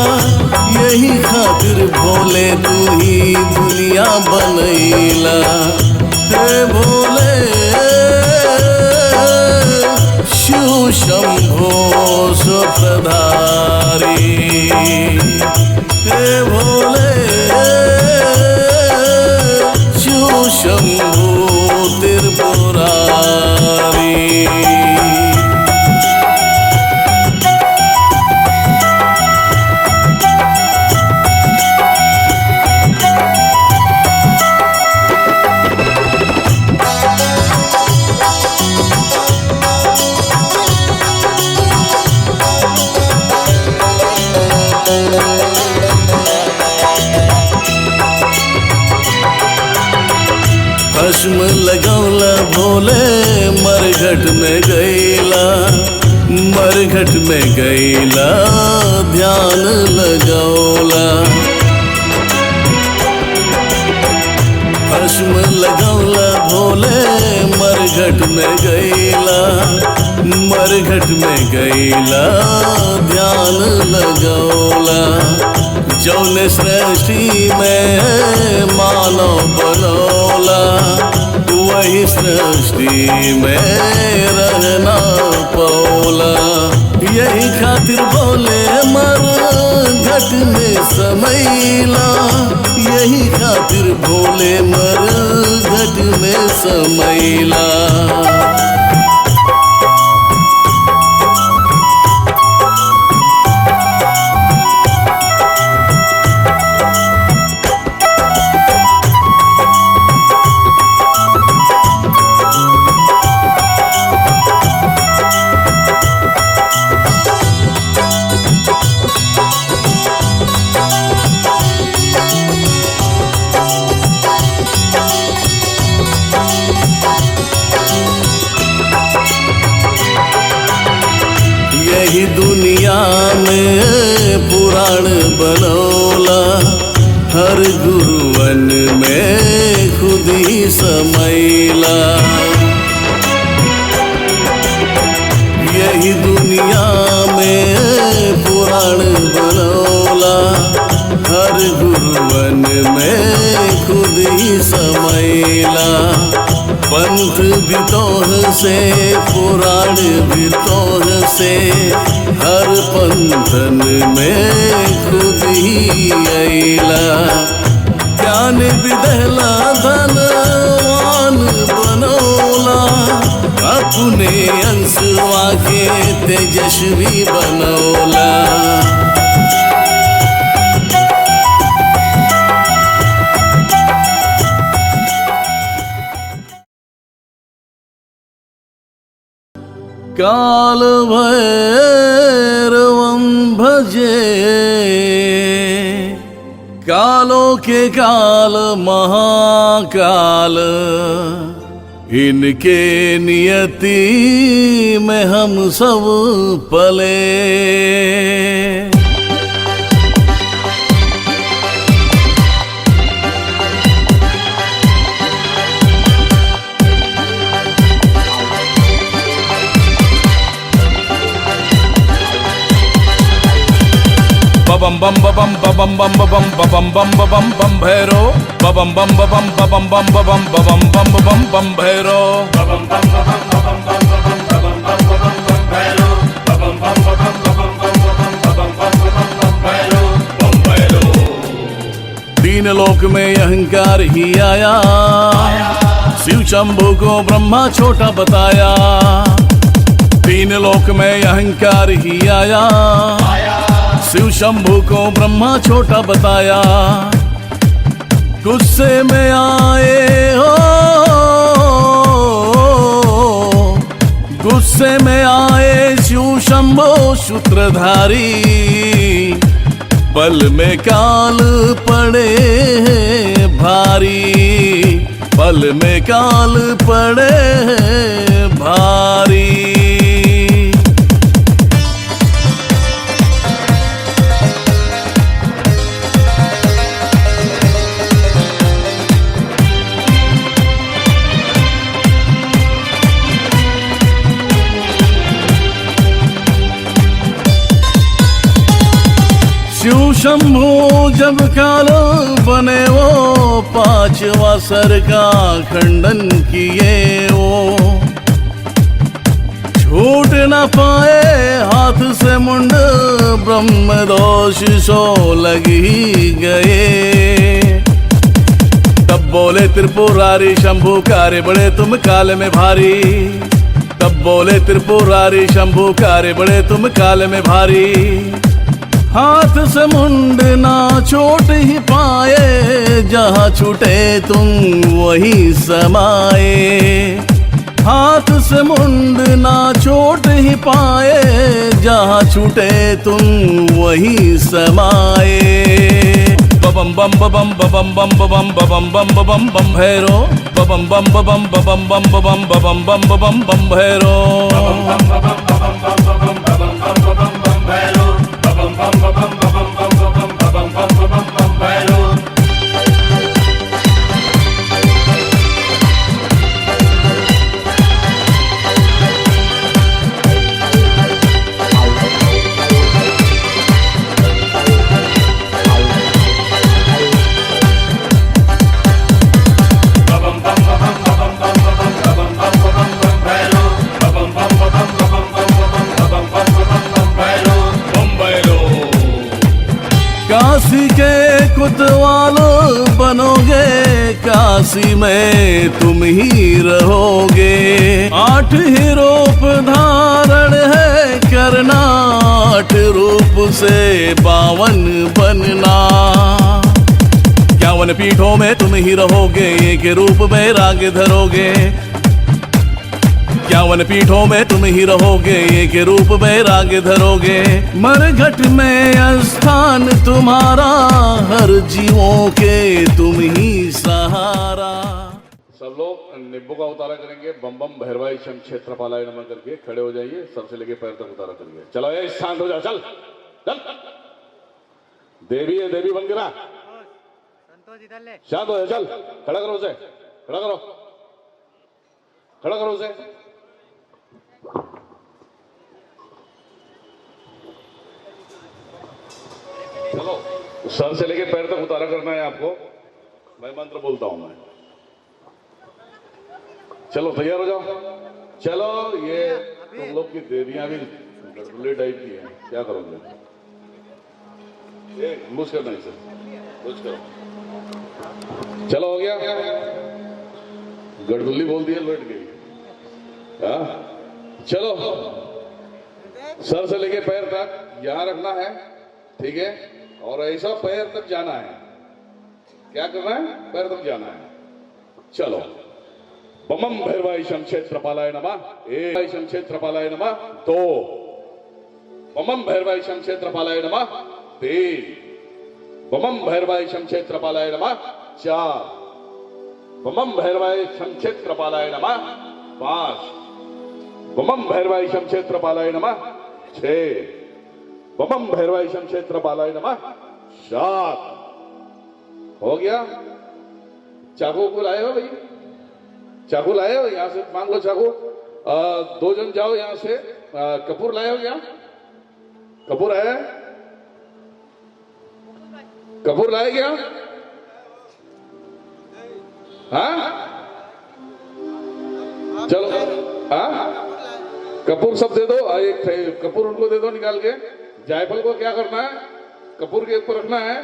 यही खातिर भोले तू ही दुनिया बनैला। हे भोले शिव शंभो सूत्रधारी, हे भोले शिव शंभो त्रिपुरारी। भस्म लगौला भोले मरघट में गैला, मरघट में गैला ध्यान लगौला। भस्म लगौला भोले मरघट में गैला, मरघट में गैला ध्यान लगौला। जौन सृष्टि में मानव बनौला, वही सृष्टि में रहना पौला। यही खातिर बोले मर घट में समैला, यही खातिर भोले मर घट में समैला। यही दुनिया में पुराण बनौला, हर गुरुवन में खुद ही समैला। यही दुनिया में पुराण बनौला, हर गुरुवन में खुद ही समैला। पंथ बितोह से पुराण बितोह से, हर पंथन में खुद ही अइला। ज्ञान विदहला धनवान बनौला, अपने अंशवा के तेजस्वी बनौला। काल भैरवं भजे, कालो के काल महाकाल, इनके नियति में हम सब पले। बम बम बम बम बम बम बम बम बम बम भैरो, बम बम बम बम बम बम बम बम बम बम भैरो, बम बम बम बम बम बम बम बम भैरो, बम बम बम बम बम बम भैरो, बम भैरो। तीन लोक में अहंकार ही आया, शिव शंभू को ब्रह्मा छोटा बताया। तीन लोक में अहंकार ही आया, शिव शंभू को ब्रह्मा छोटा बताया। गुस्से में आए हो, गुस्से में आए शिव शंभू सूत्रधारी, पल में काल पड़े भारी, पल में काल पड़े भारी। शिव शंभू जब काल बने वो पांचवा सर का खंडन किए वो, छूट न पाए हाथ से मुंड, ब्रह्म दोष सो लगी गए। तब बोले त्रिपुरारी शंभू कारे बड़े तुम काल में भारी, तब बोले त्रिपुरारी शंभू कारे बड़े तुम काल में भारी। हाथ से मुंड ना छोट ही पाए, जहाँ छूटे तुम वही समाए। हाथ से मुंड ना छोट ही पाए, जहाँ छूटे तुम वही समाए। बम बम बम बम बम बम बम बम बम बम भैरो, बम बम बम बम बम बम बम बम बम बम भैरो, बम बम बम बम बम भैरो, बम बम बम बम भैरो। काशी के कुतवाल बनोगे, काशी में तुम ही रहोगे। 8 ही रूप धारण है करना, 8 रूप से 52 बनना। 51 पीठों में तुम ही रहोगे, एक रूप में राग धरोगे। 51 पीठों में तुम ही रहोगे, एक रूप में राग धरोगे। मरघट में स्थान तुम्हारा, हर जीवों के तुम ही सहारा। सब लोग निब्बू का उतारा करेंगे। बम बम भैरवाई शम क्षेत्रपालाय नमः करके खड़े हो जाइए, सर से लेके पैर तक उतारा करिए। चलो ये शांत हो जाओ, चल चल। देवी है, देवी बन गिरा, शांत हो जाओ, चल खड़ा करो उसे, खड़ा करो, खड़ा करो उसे। चलो सर से लेके पैर तक उतारा करना है आपको। मैं मंत्र बोलता हूं मैं। चलो तैयार हो जाओ। चलो ये तुम लोग की देवियां भी गड़बड़े टाइप की हैं, क्या करोगे? ये मुझ करना इसे, मुझ करो। चलो हो गया, गड़बुल्ली बोल दिया, लौट गई। हाँ चलो सर से लेके पैर तक यहां रखना है, ठीक है? और ऐसा पैर तक जाना है। क्या करना है? पैर तक जाना है। चलो बमम भैरवाय शम क्षेत्रपालाय नमः। एक शम क्षेत्रपालाय नमः। 2 बमम भैरवाय शम क्षेत्रपालाय नमः। 3 बमम भैरवाय शम क्षेत्रपालाय नमः 4, बमम भैरवाय शम क्षेत्रपालाय नमः 5, बमम भैरवाय शम क्षेत्रपालाय नमः 6, बमम भैरवाय शम क्षेत्रपालाय नमः 7। हो गया? चाकू को लाए हो भाई? चाकू लाए हो? यहां से मांग लो चाकू। 2 जन जाओ यहां से। कपूर लाए हो क्या? कपूर आया है? कपूर लाए क्या? हाँ चलो, हाँ कपूर सब दे दो। एक कपूर उनको दे दो निकाल के। जायफल को क्या करना है? कपूर के ऊपर रखना है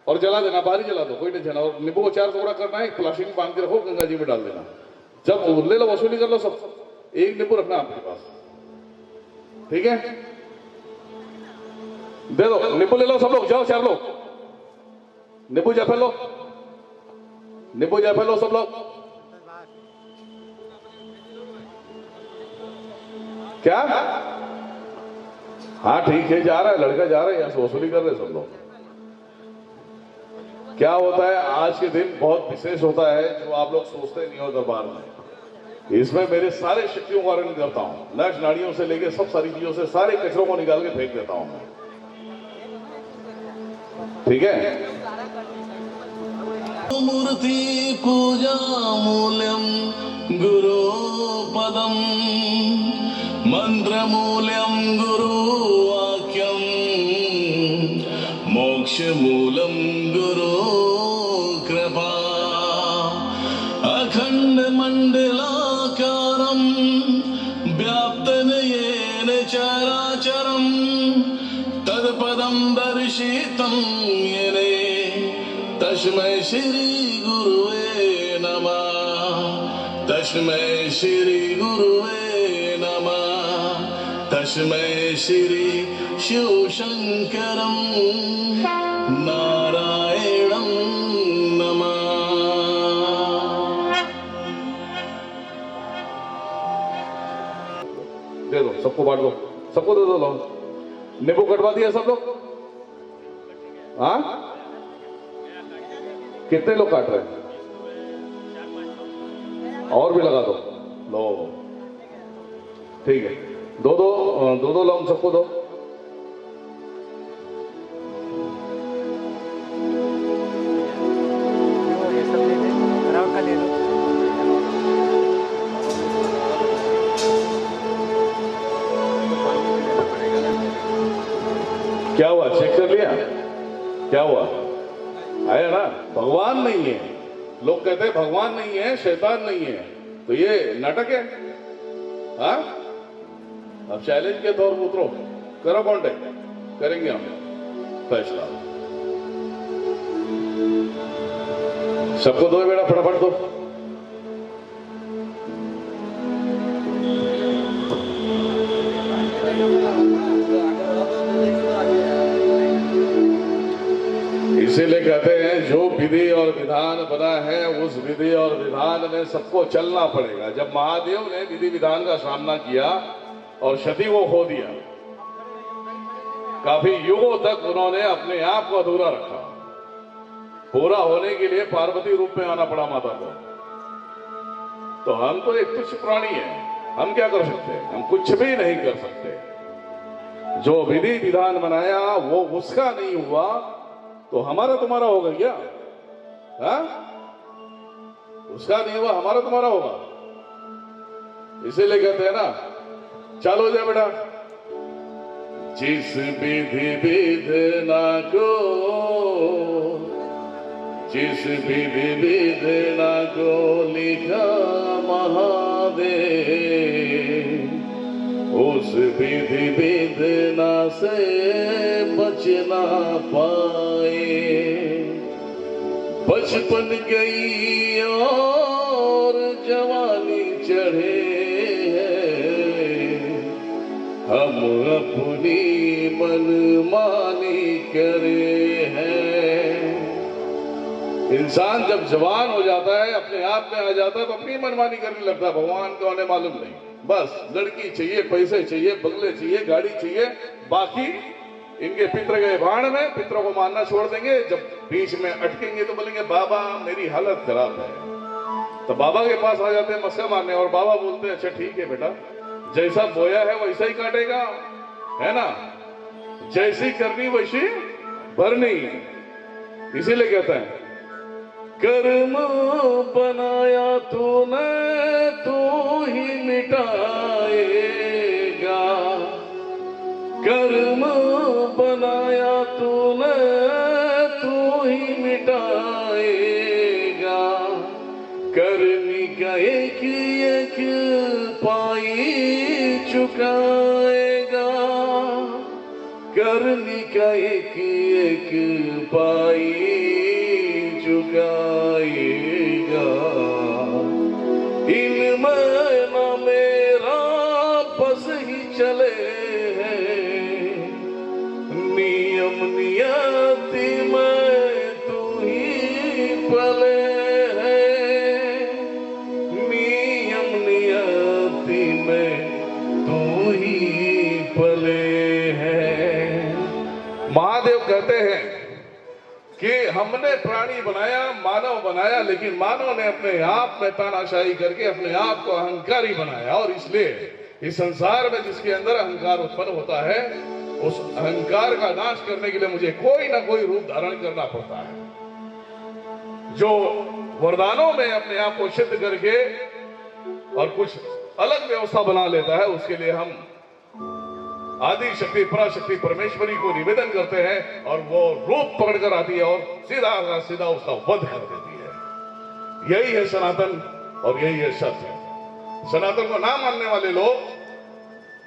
और जला देना, बाहर जला दो, कोई टेंशन। और नींबू को 4 टुकड़ा करना है, एक प्लास्टिक में बांध के रखो, गंगा जी में डाल देना। जब ले लो, वसूली कर लो सब। एक नींबू रखना आपके पास, ठीक है? दे दो, नींबू ले लो सब लोग, जाओ 4 लोग। नींबू जायफल लो, नींबू जायफल लो सब लोग। क्या? हाँ ठीक है, जा रहा है लड़का, जा रहा है, यहां से वसूली कर रहे सब लोग। क्या होता है, आज के दिन बहुत विशेष होता है जो आप लोग सोचते नहीं हो दरबार में। इसमें मेरे सारे शक्तियों का वर्णन करता हूं, नक्श नाड़ियों से लेके सब सारी चीजों से, सारे कचरों को निकाल के फेंक देता हूं मैं, ठीक है? मूर्ति पूजा मूल्यम गुरु पदम, मंत्र मूल्यम गुरु वाक्यम, मोक्ष मूलम गुरु कृपा, अखंड मंडलाकारं व्याप्तन येन चराचरं, तत्पदं दर्शितं येने तस्मै श्री गुरुवे नमः, तस्मै श्री गुरुवे नमः, तस्मै श्री शिव शंकरं नारायणं नमः। दे दो, सबको बांट दो, सबको दे दो। लो, नींबू कटवा दिया सब लोग? हाँ, कितने लोग काट रहे हैं? और भी लगा दो। लो, ठीक है, दो लो, सबको दो। क्या हुआ? चेक कर लिया? क्या हुआ? आया ना? भगवान नहीं है। लोग कहते हैं भगवान नहीं है, शैतान नहीं है, तो ये नाटक है। हाँ, अब चैलेंज के तौर पर उतरो, करो कॉन्टेक्ट, करेंगे हम फैसला। सबको दो बेटा, फटाफट दो। इसीलिए कहते हैं जो विधि और विधान बना है उस विधि और विधान में सबको चलना पड़ेगा। जब महादेव ने विधि विधान का सामना किया और क्षति को खो दिया, काफी युगों तक उन्होंने अपने आप को अधूरा रखा। पूरा होने के लिए पार्वती रूप में आना पड़ा माता को। तो हम तो एक तुच्छ प्राणी हैं, हम क्या कर सकते हैं? हम कुछ भी नहीं कर सकते। जो विधि विधान बनाया वो उसका नहीं हुआ तो हमारा तुम्हारा होगा क्या? हाँ? उसका नहीं हुआ, हमारा तुम्हारा होगा। इसीलिए कहते हैं ना, चालो जाए बेटा। जिस विधि विधना को, जिस विधि विधना को लिखा महादेव, उस विधि विधना से बचना पाए। बचपन गई और जवानी चढ़े हैं, हम अपनी मनमानी करे हैं। इंसान जब जवान हो जाता है, अपने आप में आ जाता है, तो अपनी मनमानी करने लगता है। भगवान को आने मालूम नहीं, बस लड़की चाहिए, पैसे चाहिए, बंगले चाहिए, गाड़ी चाहिए, बाकी इनके पितर गए बाण में, पितरों को मारना छोड़ देंगे। जब बीच में अटकेंगे तो बोलेंगे बाबा मेरी हालत खराब है, तो बाबा के पास आ जाते हैं मस्का मारने, और बाबा बोलते हैं अच्छा ठीक है बेटा, जैसा बोया है वैसा ही काटेगा, है ना, जैसी करनी वैसी भरनी। इसीलिए कहते हैं कर्म बनाया तूने तू ही मिटाएगा, कर्म बनाया तूने तू ही मिटाएगा, करनी का एक एक पाई चुकाएगा, करनी का एक एक पाई चुकाएगा। इनमें न मेरा बस ही चले हैं, नियम नियति में तू ही पले है, नियम नियति में तू ही पले है। महादेव कहते हैं कि हमने प्राणी बनाया, मानव बनाया, लेकिन मानव ने अपने आप में तानाशाही करके अपने आप को अहंकारी बनाया, और इसलिए इस संसार में जिसके अंदर अहंकार उत्पन्न होता है, उस अहंकार का नाश करने के लिए मुझे कोई ना कोई रूप धारण करना पड़ता है। जो वरदानों में अपने आप को सिद्ध करके और कुछ अलग व्यवस्था बना लेता है, उसके लिए हम आदि शक्ति पराशक्ति परमेश्वरी को निवेदन करते हैं, और वो रूप पकड़कर आती है और सीधा का सीधा उसका वध कर देती है। यही है सनातन और यही है सत्य। सनातन को ना मानने वाले लोग,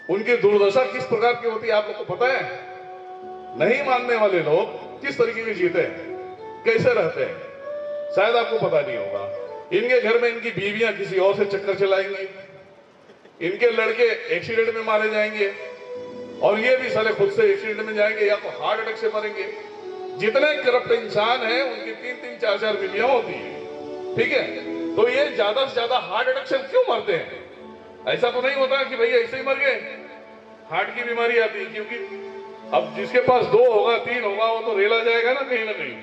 उनकी दुर्दशा किस प्रकार की होती है आप लोग को पता है? नहीं मानने वाले लोग किस तरीके के जीते हैं, कैसे रहते हैं, शायद आपको पता नहीं होगा। इनके घर में इनकी बीवियां किसी और से चक्कर चलाएंगी, इनके लड़के एक्सीडेंट में मारे जाएंगे, और ये भी साले खुद से एक्सीडेंट में जाएंगे या तो हार्ट अटैक से मरेंगे। जितने करप्ट इंसान हैं उनकी 3-3, 4-4 बीवियां होती हैं, ठीक है? तो ये ज्यादा से ज्यादा हार्ट अटैक से क्यों मरते हैं? ऐसा तो नहीं होता कि भाई ऐसे ही मर गए, हार्ट की बीमारी आती है, क्योंकि अब जिसके पास 2 होगा 3 होगा वो तो रेला जाएगा ना कहीं ना कहीं।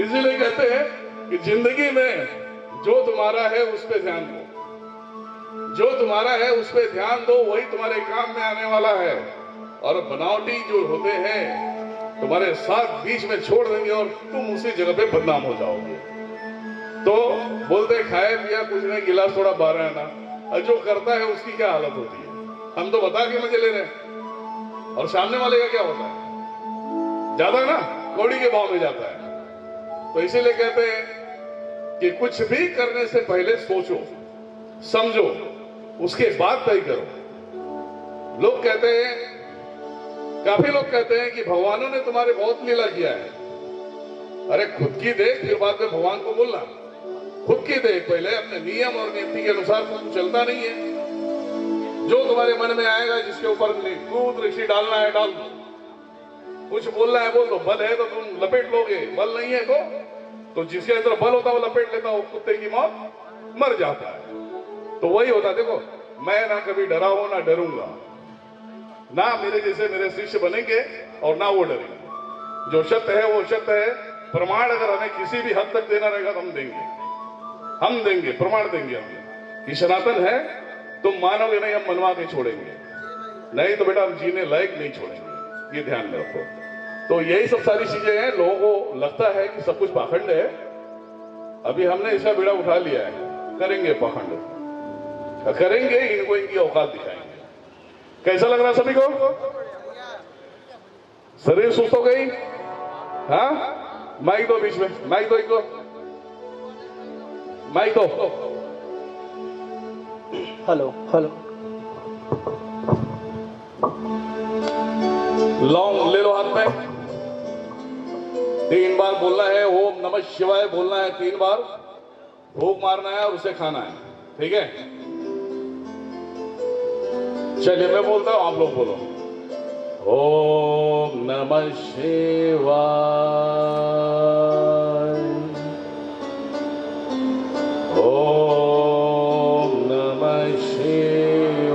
इसीलिए कहते हैं कि जिंदगी में जो तुम्हारा है उस पर ध्यान दो, जो तुम्हारा है उस पर ध्यान दो, वही तुम्हारे काम में आने वाला है। और बनावटी जो होते हैं तुम्हारे साथ बीच में छोड़ देंगे और तुम उसी जगह पे बदनाम हो जाओगे। तो बोलते खाए पिया कुछ नहीं, गिलास थोड़ा 12 आना, और जो करता है उसकी क्या हालत होती है। हम तो बता के मजे ले रहे हैं, और सामने वाले का क्या होता है, ज्यादा ना कौड़ी के भाव में जाता है। तो इसीलिए कहते हैं कि कुछ भी करने से पहले सोचो, समझो, उसके बाद तय करो। लोग कहते हैं, काफी लोग कहते हैं कि भगवानों ने तुम्हारे बहुत लीला किया है। अरे खुद की देख, फिर बाद में भगवान को बोलना। खुद की देख, पहले अपने नियम और नीति के अनुसार तुम चलता नहीं है। जो तुम्हारे मन में आएगा, जिसके ऊपर कूद ऋषि डालना है डाल दो, कुछ बोलना है बोल दो। बल है तो तुम लपेट लोगे, बल नहीं है तो जिसके अंदर बल होता है वो लपेट लेता, वो कुत्ते की मौत मर जाता है। तो वही होता, देखो मैं ना कभी डरा हूं ना डरूंगा, ना मेरे जैसे मेरे शिष्य बनेंगे और ना वो डरेंगे। जो सत्य है वो सत्य है। प्रमाण अगर हमें किसी भी हद तक देना रहेगा तो हम देंगे, प्रमाण देंगे हम कि सनातन है। तुम मानोगे नहीं, हम मनवा के छोड़ेंगे, नहीं तो बेटा हम जीने लायक नहीं छोड़ेंगे। ये ध्यान में रखो। तो यही सब सारी चीजें हैं। लोगों को लगता है कि सब कुछ पाखंड है। अभी हमने इसका बीड़ा उठा लिया है, करेंगे पाखंड, करेंगे, इनको इनकी औकात दिखाएंगे। कैसा लग रहा सभी को? शरीर सुस्त हो गई? हाँ, माइक दो बीच में, माइक दो, इनको माइक दो। हेलो हेलो, लौंग ले लो हाथ में। 3 बार बोलना है, ओम नमः शिवाय बोलना है 3 बार, भूख मारना है और उसे खाना है, ठीक है? चलिए मैं बोलता हूं, आप लोग बोलो। ओम नमः शिवाय, ओम नमः शिवाय,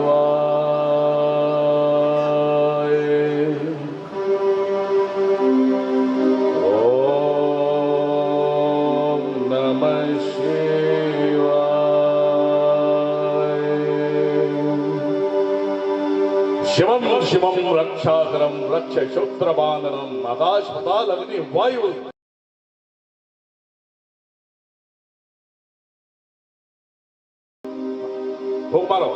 शिवम शिवम रक्षाकरम रक्ष शोत्र बानरम आकाश पताल अग्नि वायु फूक मारो,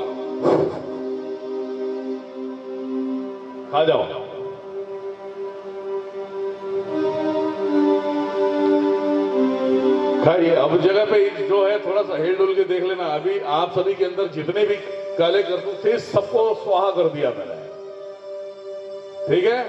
खा जाओ। खाइए। अब जगह पे जो है थोड़ा सा हिल डुल के देख लेना। अभी आप सभी के अंदर जितने भी काले करतूत थे सबको स्वाहा कर दिया मैंने, ठीक है।